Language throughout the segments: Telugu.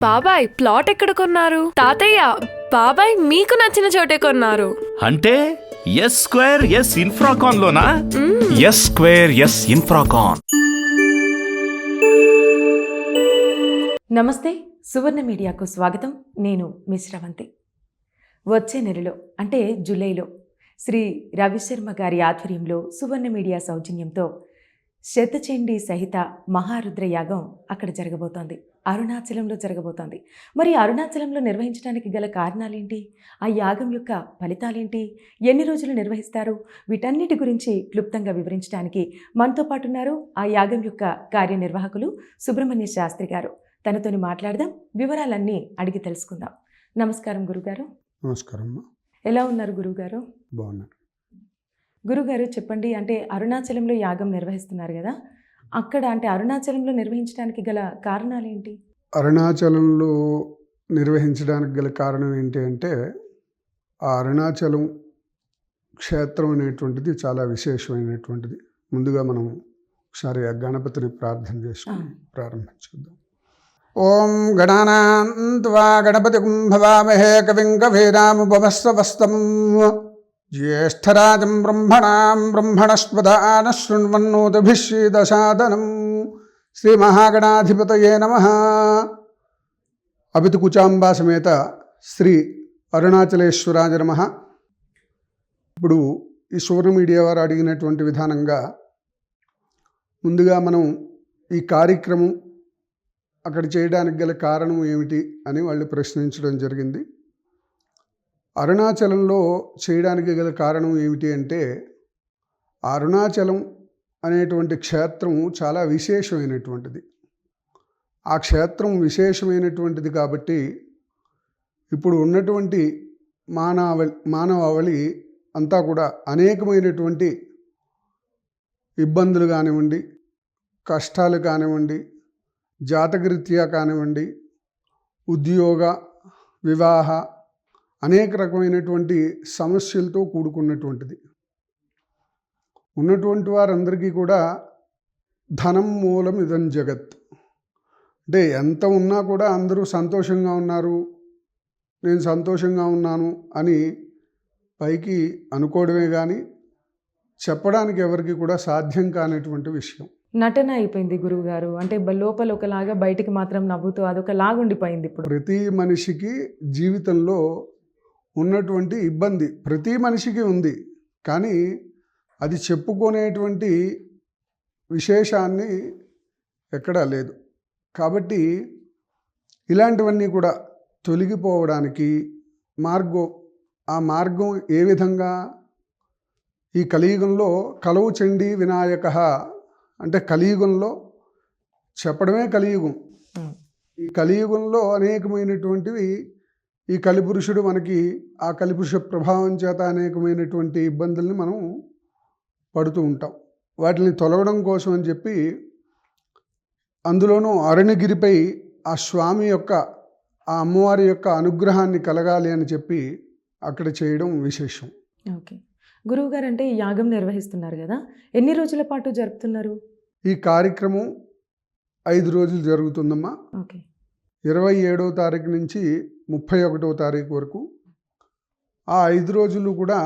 బాబాయ్ ప్లాట్ ఎక్కడ కొన్నారు? తాతయ్య బాబాయ్ మీకు నచ్చిన చోటే కొన్నారు. అంటే ఎస్ స్క్వేర్ ఎస్ ఇన్ఫ్రాకాన్ లోనా? S square S Infracon. నమస్తే, సువర్ణ మీడియాకు స్వాగతం. నేను మిస్ శ్రవంతి. వచ్చే నెలలో అంటే జూలైలో శ్రీ రవిశర్మ గారి ఆధ్వర్యంలో సువర్ణ మీడియా సౌజన్యంతో శతచండీ సహిత మహారుద్ర యాగం అక్కడ జరగబోతోంది. అరుణాచలంలో జరగబోతోంది. మరి అరుణాచలంలో నిర్వహించడానికి గల కారణాలేంటి? ఆ యాగం యొక్క ఫలితాలేంటి? ఎన్ని రోజులు నిర్వహిస్తారు? వీటన్నిటి గురించి క్లుప్తంగా వివరించడానికి మనతో పాటు ఉన్నారు ఆ యాగం యొక్క కార్యనిర్వాహకులు సుబ్రహ్మణ్య శాస్త్రి గారు. తనతోని మాట్లాడదాం, వివరాలన్నీ అడిగి తెలుసుకుందాం. నమస్కారం గురుగారు. నమస్కారం. ఎలా ఉన్నారు గురుగారు? బాగున్నారు. గురుగారు చెప్పండి, అంటే అరుణాచలంలో యాగం నిర్వహిస్తున్నారు కదా, అక్కడ అంటే అరుణాచలంలో నిర్వహించడానికి గల కారణాలేంటి? అరుణాచలంలో నిర్వహించడానికి గల కారణం ఏంటి అంటే, ఆ అరుణాచలం క్షేత్రం అనేటువంటిది చాలా విశేషమైనటువంటిది. ముందుగా మనం ఒకసారి ఆ గణపతిని ప్రార్థన చేసుకుని ప్రారంభించుద్దాం. ఓం గణానాన్త్వా గణపతిం భవామహే కవిం కవీనాముపమస్రవస్తం జ్యేష్ఠరాజం బ్రహ్మణాం బ్రహ్మణస్పదాన శృణ్వన్నోతభిషీదశాదనం. శ్రీ మహాగణాధిపతయే నమః. అభితుకుచాంబా సమేత శ్రీ అరుణాచలేశ్వరాయ నమః. ఇప్పుడు ఈ సువర్ణ మీడియా వారు అడిగినటువంటి విధానంగా ముందుగా మనం ఈ కార్యక్రమం అక్కడ చేయడానికి గల కారణం ఏమిటి అని వాళ్ళు ప్రశ్నించడం జరిగింది. అరుణాచలంలో చేయడానికి గల కారణం ఏమిటి అంటే, అరుణాచలం అనేటువంటి క్షేత్రం చాలా విశేషమైనటువంటిది. ఆ క్షేత్రం విశేషమైనటువంటిది కాబట్టి ఇప్పుడు ఉన్నటువంటి మానవాళి అంతా కూడా అనేకమైనటువంటి ఇబ్బందులు కానివ్వండి, కష్టాలు కానివ్వండి, జాతకరీత్యా కానివ్వండి, ఉద్యోగ వివాహ అనేక రకమైనటువంటి సమస్యలతో కూడుకున్నటువంటిది. ఉన్నటువంటి వారందరికీ కూడా ధనం మూలం ఇదం జగత్. అంటే ఎంత ఉన్నా కూడా అందరూ సంతోషంగా ఉన్నారు, నేను సంతోషంగా ఉన్నాను అని పైకి అనుకోవడమే కానీ చెప్పడానికి ఎవరికి కూడా సాధ్యం కానటువంటి విషయం. నటన అయిపోయింది గురువుగారు. అంటే లోపల ఒకలాగా, బయటికి మాత్రం నవ్వుతూ అదొకలాగా ఉండిపోయింది. ఇప్పుడు ప్రతి మనిషికి జీవితంలో ఉన్నటువంటి ఇబ్బంది ప్రతి మనిషికి ఉంది, కానీ అది చెప్పుకునేటువంటి విశేషాన్ని ఎక్కడా లేదు. కాబట్టి ఇలాంటివన్నీ కూడా తొలగిపోవడానికి ఆ మార్గం ఏ విధంగా? ఈ కలియుగంలో కలవు చండీ వినాయక అంటే కలియుగంలో చెప్పడమే కలియుగం. ఈ కలియుగంలో అనేకమైనటువంటివి ఈ కలిపురుషుడు మనకి ఆ కలిపురుష ప్రభావం చేత అనేకమైనటువంటి ఇబ్బందుల్ని మనం పడుతూ ఉంటాం. వాటిని తొలగడం కోసం అని చెప్పి అందులోనూ అరుణగిరిపై ఆ స్వామి యొక్క ఆ అమ్మవారి యొక్క అనుగ్రహాన్ని కలగాలి అని చెప్పి అక్కడ చేయడం విశేషం. ఓకే గురువుగారు, అంటే ఈ యాగం నిర్వహిస్తున్నారు కదా, ఎన్ని రోజుల పాటు జరుపుతున్నారు? ఈ కార్యక్రమం 5 రోజులు జరుగుతుందమ్మా. ఓకే 27వ తారీఖు నుంచి 31వ తారీఖు వరకు. ఆ 5 రోజులు కూడా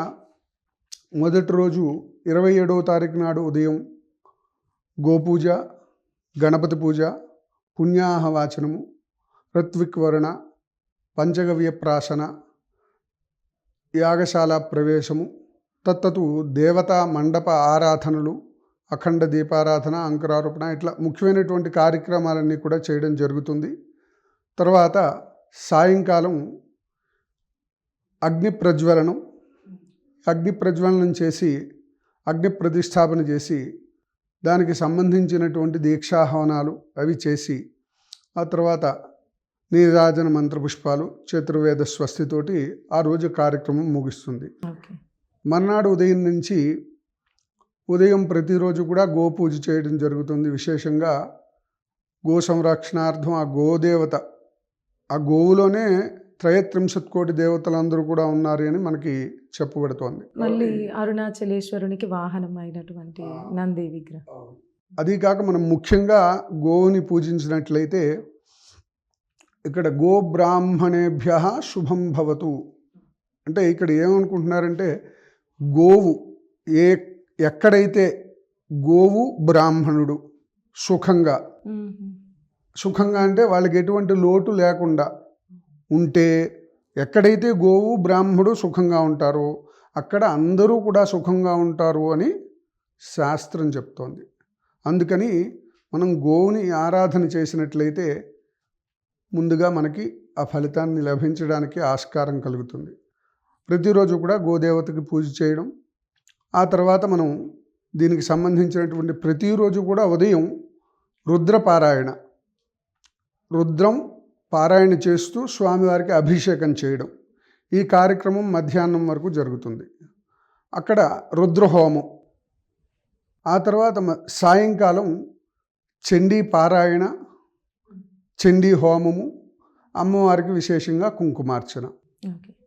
మొదటి రోజు 27వ తారీఖు నాడు ఉదయం గోపూజ, గణపతి పూజ, పుణ్యాహవాచనము, ఋత్విక్వరణ, పంచగవ్య ప్రాశన, యాగశాల ప్రవేశము, తత్తు దేవతా మండప ఆరాధనలు, అఖండ దీపారాధన, అంకురారోపణ, ఇట్లా ముఖ్యమైనటువంటి కార్యక్రమాలన్నీ కూడా చేయడం జరుగుతుంది. తర్వాత సాయంకాలం అగ్ని ప్రజ్వలనం చేసి అగ్ని ప్రతిష్టాపన చేసి దానికి సంబంధించినటువంటి దీక్షాహవనాలు అవి చేసి ఆ తర్వాత నీరాజన మంత్రపుష్పాలు, చతుర్వేద స్వస్తితోటి ఆ రోజు కార్యక్రమం ముగుస్తుంది. మర్నాడు ఉదయం నుంచి ఉదయం ప్రతిరోజు కూడా గోపూజ చేయడం జరుగుతుంది. విశేషంగా గో సంరక్షణార్థం ఆ గోదేవత, ఆ గోవులోనే 33 కోటి దేవతలందరూ కూడా ఉన్నారు అని మనకి చెప్పబడుతోంది. మళ్ళీ అరుణాచలేశ్వరునికి వాహనం అయినటువంటి నంది విగ్రహం. అది కాక మనం ముఖ్యంగా గోవుని పూజించినట్లయితే ఇక్కడ గోబ్రాహ్మణేభ్య శుభం భవతు అంటే ఇక్కడ ఏమనుకుంటున్నారంటే గోవు ఎక్కడైతే గోవు బ్రాహ్మణుడు సుఖంగా అంటే వాళ్ళకి ఎటువంటి లోటు లేకుండా ఉంటే, ఎక్కడైతే గోవు బ్రాహ్మణుడు సుఖంగా ఉంటారో అక్కడ అందరూ కూడా సుఖంగా ఉంటారు అని శాస్త్రం చెప్తోంది. అందుకని మనం గోవుని ఆరాధన చేసినట్లయితే ముందుగా మనకి ఆ ఫలితాన్ని లభించడానికి ఆస్కారం కలుగుతుంది. ప్రతిరోజు కూడా గోదేవతకి పూజ చేయడం, ఆ తర్వాత మనం దీనికి సంబంధించినటువంటి ప్రతిరోజు కూడా ఉదయం రుద్రం పారాయణ చేస్తూ స్వామివారికి అభిషేకం చేయడం, ఈ కార్యక్రమం మధ్యాహ్నం వరకు జరుగుతుంది. అక్కడ రుద్రహోమం, ఆ తర్వాత సాయంకాలం చండీ పారాయణ, చండీ హోమము, అమ్మవారికి విశేషంగా కుంకుమార్చన.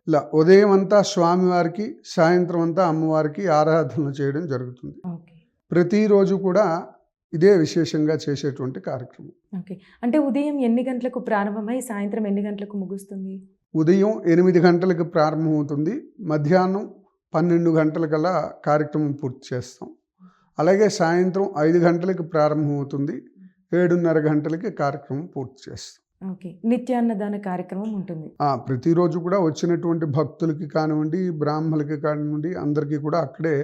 ఇలా ఉదయం అంతా స్వామివారికి, సాయంత్రం అంతా అమ్మవారికి ఆరాధనలు చేయడం జరుగుతుంది. ప్రతిరోజు కూడా ఇదే విశేషంగా చేసేటువంటి కార్యక్రమం. ఓకే, అంటే ఉదయం ఎన్ని గంటలకు ప్రారంభమై సాయంత్రం ఎన్ని గంటలకు ముగుస్తుంది? ఉదయం 8 గంటలకు ప్రారంభమవుతుంది, మధ్యాహ్నం 12 గంటలకల్లా కార్యక్రమం పూర్తి చేస్తాం. అలాగే సాయంత్రం 5 గంటలకు ప్రారంభమవుతుంది, 7:30 గంటలకి కార్యక్రమం పూర్తి చేస్తాం. ఓకే, నిత్యాన్నదాన కార్యక్రమం ఉంటుంది. ప్రతిరోజు కూడా వచ్చినటువంటి భక్తులకి కానివ్వండి, బ్రాహ్మణులకి కానివ్వండి, అందరికీ కూడా అక్కడే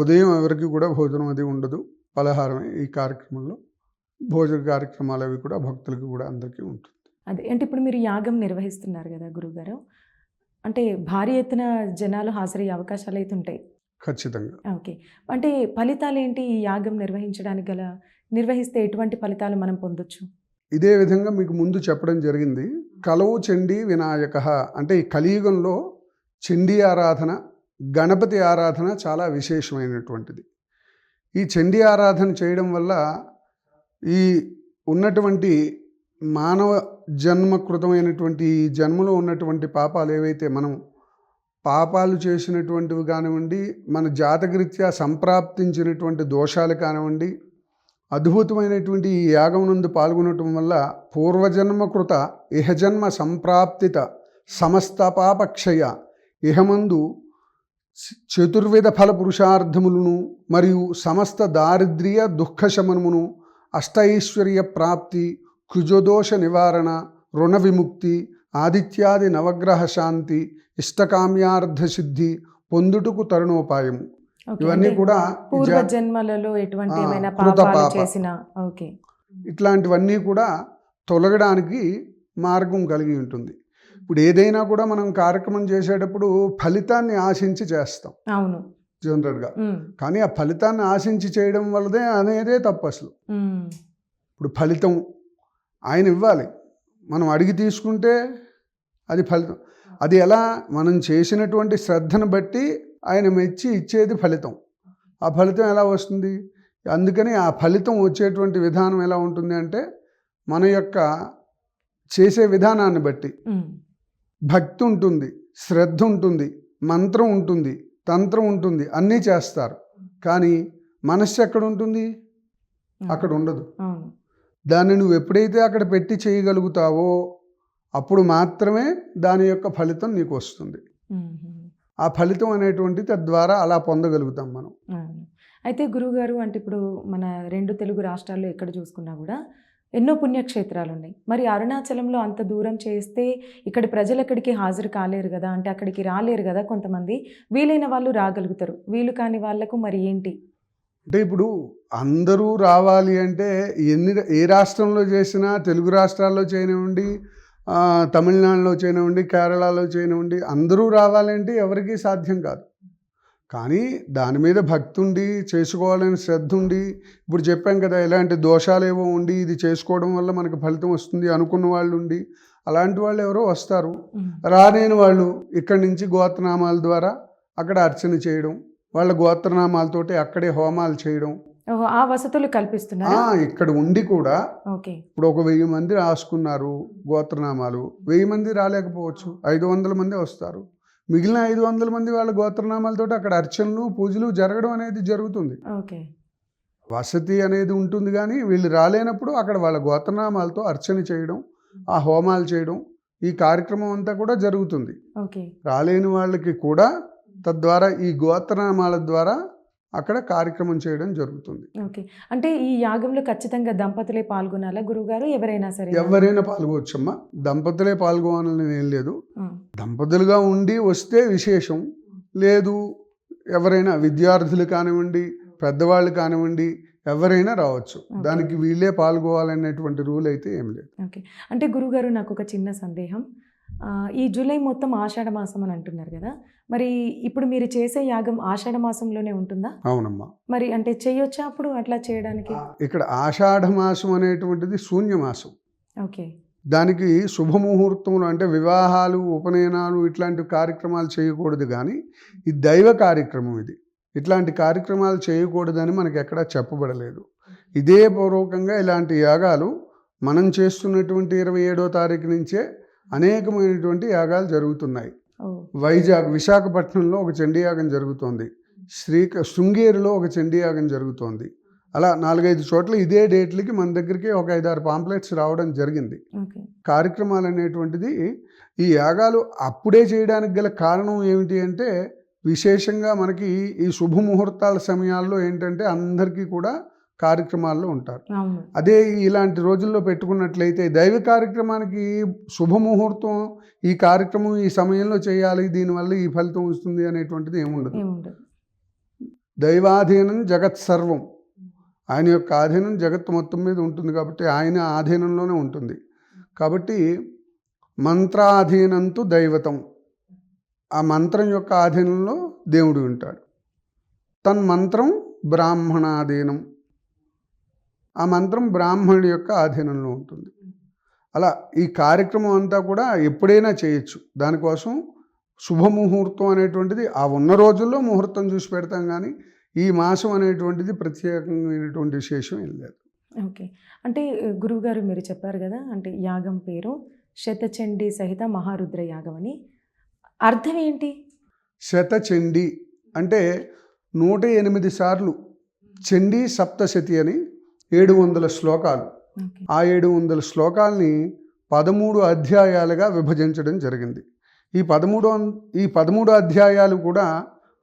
ఉదయం ఎవరికి కూడా భోజనం అది ఉండదు, పలహారమే. ఈ కార్యక్రమంలో భోజన కార్యక్రమాలు అవి కూడా భక్తులకి కూడా అందరికీ ఉంటుంది. అదే అంటే ఇప్పుడు మీరు యాగం నిర్వహిస్తున్నారు కదా గురుగారు, అంటే భారీ ఎత్తున జనాలు హాజరయ్యే అవకాశాలు అయితే ఉంటాయి ఖచ్చితంగా. ఓకే, అంటే ఫలితాలు ఏంటి? ఈ యాగం నిర్వహించడానికి నిర్వహిస్తే ఎటువంటి ఫలితాలు మనం పొందొచ్చు? ఇదే విధంగా మీకు ముందు చెప్పడం జరిగింది. కలవు చండీ వినాయక అంటే ఈ కలియుగంలో చండీ ఆరాధన, గణపతి ఆరాధన చాలా విశేషమైనటువంటిది. ఈ చండీ ఆరాధన చేయడం వల్ల ఈ ఉన్నటువంటి మానవ జన్మకృతమైనటువంటి ఈ జన్మలో ఉన్నటువంటి పాపాలు ఏవైతే మనం పాపాలు చేసినటువంటివి కానివ్వండి, మన జాతకరీత్యా సంప్రాప్తించినటువంటి దోషాలు కానివ్వండి, అద్భుతమైనటువంటి ఈ యాగం నందు పాల్గొనటం వల్ల పూర్వజన్మకృత ఇహజన్మ సంప్రాప్తిత సమస్త పాపక్షయ ఇహమందు చతుర్విధ ఫల పురుషార్థములను మరియు సమస్త దారిద్ర్య దుఃఖశమనమును, అష్టైశ్వర్య ప్రాప్తి, కుజదోష నివారణ, రుణ విముక్తి, ఆదిత్యాది నవగ్రహ శాంతి, ఇష్టకామ్యార్థ సిద్ధి పొందుటకు తరుణోపాయము. ఇవన్నీ కూడా పూర్వ జన్మలలో ఎటువంటి ఏమైనా పాపాలు చేసినా ఇట్లాంటివన్నీ కూడా తొలగడానికి మార్గం కలిగి ఉంటుంది. ఇప్పుడు ఏదైనా కూడా మనం కార్యక్రమం చేసేటప్పుడు ఫలితాన్ని ఆశించి చేస్తాం. అవును, జనరల్గా. కానీ ఆ ఫలితాన్ని ఆశించి చేయడం వల్లదే అనేదే తప్పు అసలు. ఇప్పుడు ఫలితం ఆయన ఇవ్వాలి, మనం అడిగి తీసుకుంటే అది ఫలితం. అది ఎలా? మనం చేసినటువంటి శ్రద్ధను బట్టి ఆయన మెచ్చి ఇచ్చేది ఫలితం. ఆ ఫలితం ఎలా వస్తుంది? అందుకని ఆ ఫలితం వచ్చేటువంటి విధానం ఎలా ఉంటుంది అంటే మన యొక్క చేసే విధానాన్ని బట్టి భక్తి ఉంటుంది, శ్రద్ధ ఉంటుంది, మంత్రం ఉంటుంది, తంత్రం ఉంటుంది, అన్నీ చేస్తారు. కానీ మనస్సు ఎక్కడ ఉంటుంది? అక్కడ ఉండదు. దాన్ని నువ్వు ఎప్పుడైతే అక్కడ పెట్టి చేయగలుగుతావో అప్పుడు మాత్రమే దాని యొక్క ఫలితం నీకు వస్తుంది. ఆ ఫలితం అనేటువంటిది తద్వారా అలా పొందగలుగుతాం మనం. అయితే గురువుగారు, అంటే ఇప్పుడు మన 2 తెలుగు రాష్ట్రాల్లో ఎక్కడ చూసుకున్నా కూడా ఎన్నో పుణ్యక్షేత్రాలు ఉన్నాయి. మరి అరుణాచలంలో అంత దూరం చేస్తే ఇక్కడి ప్రజలు ఎక్కడికి హాజరు కాలేరు కదా, అంటే అక్కడికి రాలేరు కదా కొంతమంది. వీలైన వాళ్ళు రాగలుగుతారు, వీలు కాని వాళ్ళకు మరి ఏంటి? అంటే ఇప్పుడు అందరూ రావాలి అంటే ఏ రాష్ట్రంలో చేసినా, తెలుగు రాష్ట్రాల్లో చేయనివ్వండి, తమిళనాడులో చేయనివ్వండి, కేరళలో చేయనివ్వండి, అందరూ రావాలంటే ఎవరికీ సాధ్యం కాదు. కానీ దాని మీద భక్తి ఉండి చేసుకోవాలని శ్రద్ధ ఉండి, ఇప్పుడు చెప్పాం కదా, ఇలాంటి దోషాలు ఏవో ఉండి ఇది చేసుకోవడం వల్ల మనకు ఫలితం వస్తుంది అనుకున్న వాళ్ళు ఉండి, అలాంటి వాళ్ళు ఎవరో వస్తారు. రాలేని వాళ్ళు ఇక్కడి నుంచి గోత్రనామాల ద్వారా అక్కడ అర్చన చేయడం, వాళ్ళ గోత్రనామాలతోటి అక్కడే హోమాలు చేయడం, ఆ వసతులు కల్పిస్తున్నారు. ఇక్కడ ఉండి కూడా ఇప్పుడు ఒక 1000 మంది రాసుకున్నారు గోత్రనామాలు, 1000 మంది రాలేకపోవచ్చు, 500 మంది వస్తారు. మిగిలిన 500 మంది వాళ్ళ గోత్రనామాలతో అక్కడ అర్చనలు పూజలు జరగడం అనేది జరుగుతుంది. వసతి అనేది ఉంటుంది. కానీ వీళ్ళు రాలేనప్పుడు అక్కడ వాళ్ళ గోత్రనామాలతో అర్చన చేయడం, ఆ హోమాలు చేయడం, ఈ కార్యక్రమం అంతా కూడా జరుగుతుంది. ఓకే. రాలేని వాళ్ళకి కూడా తద్వారా ఈ గోత్రనామాల ద్వారా అక్కడ కార్యక్రమం చేయడం జరుగుతుంది. ఓకే. అంటే ఈ యాగంలో ఖచ్చితంగా దంపతులే పాల్గొనాలా గురువుగారు? ఎవరైనా సరే? ఎవరైనా పాల్గొవచ్చమ్మా, దంపతులే పాల్గొనాలని ఏం లేదు. దంపతులుగా ఉండి వస్తే విశేషం, లేదు ఎవరైనా విద్యార్థులు కానివ్వండి, పెద్దవాళ్ళు కానివ్వండి, ఎవరైనా రావచ్చు. దానికి వీళ్ళే పాల్గొవాలనేటువంటి రూల్ అయితే ఏం లేదు. ఓకే. అంటే గురువుగారు నాకు ఒక చిన్న సందేహం. ఈ జూలై మొత్తం ఆషాఢ మాసం అని అంటున్నారు కదా, మరి ఇప్పుడు మీరు చేసే యాగం ఆషాఢ మాసంలోనే ఉంటుందా? అవునమ్మా. మరి అంటే చేయొచ్చా అప్పుడు అట్లా చేయడానికి? ఇక్కడ ఆషాఢ మాసం అనేటువంటిది శూన్యమాసం. ఓకే. దానికి శుభముహూర్తములు అంటే వివాహాలు, ఉపనయనాలు ఇట్లాంటి కార్యక్రమాలు చేయకూడదు. కానీ ఈ దైవ కార్యక్రమం ఇది, ఇట్లాంటి కార్యక్రమాలు చేయకూడదని మనకి ఎక్కడా చెప్పబడలేదు. ఇదే పూర్వకంగా ఇలాంటి యాగాలు మనం చేస్తున్నటువంటి 27వ తారీఖు నుంచే అనేకమైనటువంటి యాగాలు జరుగుతున్నాయి. వైజాగ్, విశాఖపట్నంలో ఒక చండీయాగం జరుగుతోంది, శృంగేరిలో ఒక చండీయాగం జరుగుతోంది. అలా 4-5 చోట్ల ఇదే డేట్లకి మన దగ్గరికి ఒక 5-6 పాంప్లెట్స్ రావడం జరిగింది. కార్యక్రమాలు అనేటువంటిది, ఈ యాగాలు అప్పుడే చేయడానికి గల కారణం ఏమిటి అంటే, విశేషంగా మనకి ఈ శుభముహూర్తాల సమయాల్లో ఏంటంటే అందరికీ కూడా కార్యక్రమాల్లో ఉంటారు. అదే ఇలాంటి రోజుల్లో పెట్టుకున్నట్లయితే దైవ కార్యక్రమానికి శుభముహూర్తం, ఈ కార్యక్రమం ఈ సమయంలో చేయాలి, దీనివల్ల ఈ ఫలితం వస్తుంది అనేటువంటిది ఏముండదు. దైవాధీనం జగత్ సర్వం, ఆయన యొక్క ఆధీనం జగత్తు మొత్తం మీద ఉంటుంది కాబట్టి ఆయన ఆధీనంలోనే ఉంటుంది. కాబట్టి మంత్రాధీనంతు దైవతం, ఆ మంత్రం యొక్క ఆధీనంలో దేవుడు ఉంటాడు. తన్మంత్రం బ్రాహ్మణాధీనం, ఆ మంత్రం బ్రాహ్మణుడి యొక్క ఆధీనంలో ఉంటుంది. అలా ఈ కార్యక్రమం అంతా కూడా ఎప్పుడైనా చేయొచ్చు. దానికోసం శుభముహూర్తం అనేటువంటిది ఆ ఉన్న రోజుల్లో ముహూర్తం చూసి పెడతాం, కానీ ఈ మాసం అనేటువంటిది ప్రత్యేకమైనటువంటి విశేషం ఏం లేదు. ఓకే. అంటే గురువుగారు మీరు చెప్పారు కదా, అంటే యాగం పేరు శతచండీ సహిత మహారుద్ర యాగం అని, అర్థం ఏంటి? శతచండీ అంటే 108 సార్లు, చండీ సప్తశతి అని 700 శ్లోకాలు. ఆ 700 శ్లోకాల్ని 13 అధ్యాయాలుగా విభజించడం జరిగింది. ఈ 13 అధ్యాయాలు కూడా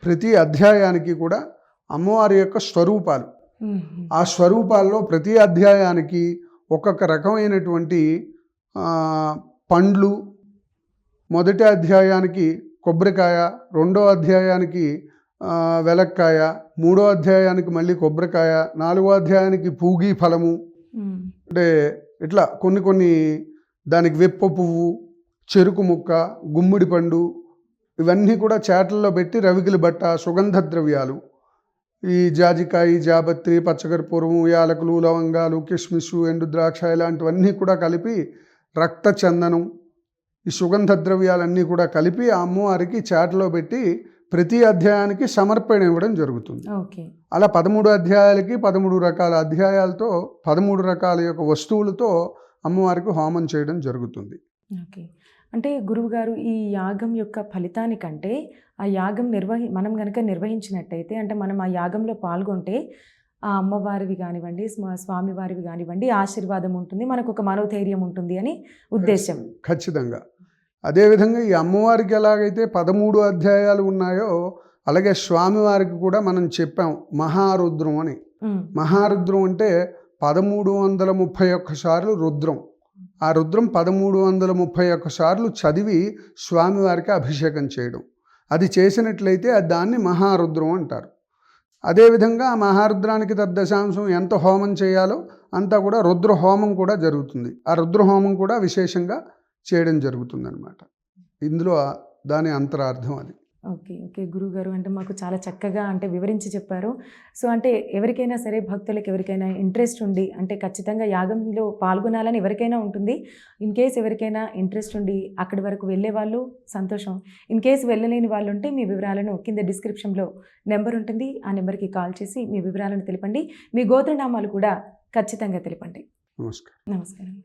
ప్రతి అధ్యాయానికి కూడా అమ్మవారి యొక్క స్వరూపాలు. ఆ స్వరూపాల్లో ప్రతి అధ్యాయానికి ఒక్కొక్క రకమైనటువంటి పండ్లు, మొదటి అధ్యాయానికి కొబ్బరికాయ, రెండో అధ్యాయానికి వెలక్కాయ, మూడో అధ్యాయానికి మళ్ళీ కొబ్బరికాయ, 4వ అధ్యాయానికి పూగి ఫలము, అంటే ఇట్లా కొన్ని దానికి వెప్ప పువ్వు, చెరుకు ముక్క, గుమ్మిడి పండు, ఇవన్నీ కూడా చేటల్లో పెట్టి రవికిలి బట్ట, సుగంధ ద్రవ్యాలు, ఈ జాజికాయ, జాపత్రి, పచ్చకర్పూరము, యాలకులు, లవంగాలు, కిస్మిసు, ఎండు ద్రాక్ష ఇలాంటివన్నీ కూడా కలిపి, రక్త చందనం, ఈ సుగంధ ద్రవ్యాలన్నీ కూడా కలిపి ఆ అమ్మవారికి చేటలో పెట్టి ప్రతి అధ్యాయానికి సమర్పణ ఇవ్వడం జరుగుతుంది. అలా 13 అధ్యాయాలకి 13 రకాల అధ్యాయాలతో 13 రకాల యొక్క వస్తువులతో అమ్మవారికి హోమం చేయడం జరుగుతుంది. ఓకే. అంటే గురువుగారు, ఈ యాగం యొక్క ఫలితానికంటే ఆ యాగం మనం కనుక నిర్వహించినట్టయితే, అంటే మనం ఆ యాగంలో పాల్గొంటే ఆ అమ్మవారివి కానివ్వండి, స్వామివారివి కానివ్వండి ఆశీర్వాదం ఉంటుంది, మనకు ఒక మనోధైర్యం ఉంటుంది అని ఉద్దేశం. ఖచ్చితంగా. అదేవిధంగా ఈ అమ్మవారికి ఎలాగైతే 13 అధ్యాయాలు ఉన్నాయో అలాగే స్వామివారికి కూడా మనం చెప్పాం మహారుద్రం అని. మహారుద్రం అంటే 1331 సార్లు రుద్రం. ఆ రుద్రం 1331 సార్లు చదివి స్వామివారికి అభిషేకం చేయడం, అది చేసినట్లయితే దాన్ని మహారుద్రం అంటారు. అదేవిధంగా ఆ మహారుద్రానికి తద్దశాంశం ఎంత హోమం చేయాలో అంతా కూడా రుద్ర హోమం కూడా జరుగుతుంది. ఆ రుద్ర హోమం కూడా విశేషంగా చేయడం జరుగుతుందన్నమాట. ఇందులో దాని అంతరార్థం అది. ఓకే. ఓకే గురువుగారు, అంటే మాకు చాలా చక్కగా అంటే వివరించి చెప్పారు. సో అంటే ఎవరికైనా సరే, భక్తులకు ఎవరికైనా ఇంట్రెస్ట్ ఉండి, అంటే ఖచ్చితంగా యాగంలో పాల్గొనాలని ఎవరికైనా ఉంటుంది. ఇన్ కేస్ ఎవరికైనా ఇంట్రెస్ట్ ఉండి అక్కడి వరకు వెళ్ళే వాళ్ళు సంతోషం. ఇన్ కేస్ వెళ్ళలేని వాళ్ళు ఉంటే మీ వివరాలను కింద డిస్క్రిప్షన్లో నెంబర్ ఉంటుంది, ఆ నెంబర్కి కాల్ చేసి మీ వివరాలను తెలపండి. మీ గోత్రనామాలు కూడా ఖచ్చితంగా తెలపండి. నమస్కారం. నమస్కారం.